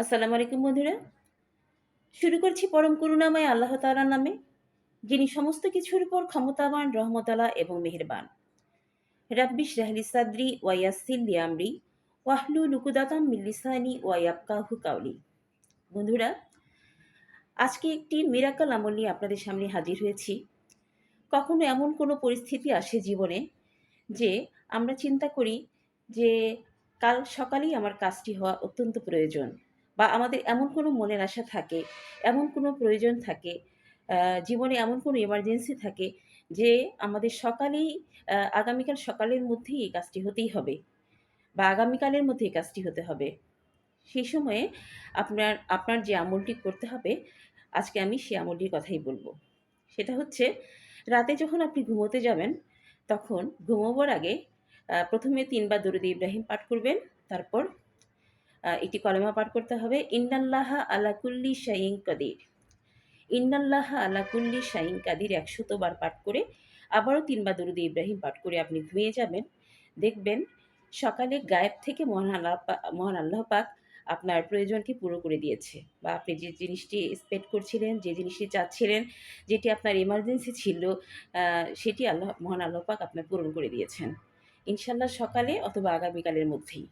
আসসালামু আলাইকুম বন্ধুরা। শুরু করছি পরম করুণাময় আল্লাহ তাআলার নামে, যিনি সমস্ত কিছুর উপর ক্ষমতাবান, রহমতওয়ালা এবং মেহেরবান। রাব্বি ইশরাহ লি সাদরি ওয়া ইয়াসসির লি আমরি ওয়াহলুল উকদাতাম মিন লিসানি ইয়াফকাহু কাওলি। বন্ধুরা, আজকে একটি মিরাকল আমল নিয়ে আপনাদের সামনে হাজির হয়েছি। কখনো এমন কোনো পরিস্থিতি আসে জীবনে যে আমরা চিন্তা করি যে কাল সকালেই আমার কাজটি হওয়া অত্যন্ত প্রয়োজন, বা আমাদের এমন কোনো মনের আশা থাকে, এমন কোনো প্রয়োজন থাকে, জীবনে এমন কোনো এমার্জেন্সি থাকে যে আমাদের সকালেই আগামীকাল সকালের মধ্যেই এই কাজটি হতেই হবে, বা আগামীকালের মধ্যে এই কাজটি হতে হবে। সেই সময়ে আপনার আপনার যে আমলটি করতে হবে, আজকে আমি সেই আমলটির কথাই বলবো। সেটা হচ্ছে, রাতে যখন আপনি ঘুমোতে যাবেন, তখন ঘুমোবার আগে ১ম এ ৩ বার দরুদ ইব্রাহিম পাঠ করবেন। তারপর একটি কলেমা পাঠ করতে হবে, ইন্নাল্লাহা আলা কুল্লি শাইইন কাদির। ইন্নাল্লাহা আলা কুল্লি শাইইন কাদির ১০০ বার পাঠ করে আবারও ৩ বার দরুদ ইব্রাহিম পাঠ করে আপনি ঘুমিয়ে যাবেন। দেখবেন সকালে গায়েব থেকে মহান আল্লাহ পাক আপনার প্রয়োজনকে পুরো করে দিয়েছে, বা আপনি যে জিনিসটি এক্সপেক্ট করছিলেন, যে জিনিসটি চাচ্ছিলেন, যেটি আপনার এমার্জেন্সি ছিল, সেটি মহান আল্লাহ পাক আপনার পূরণ করে দিয়েছেন। ইনশাআল্লাহ সকালে অথবা আগামীকালের মধ্যেই।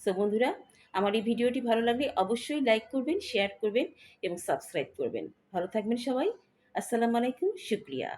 সো বন্ধুরা, আমার এই ভিডিওটি ভালো লাগলে অবশ্যই লাইক করবেন, শেয়ার করবেন এবং সাবস্ক্রাইব করবেন। ভালো থাকবেন সবাই। আসসালামু আলাইকুম, শুকরিয়া।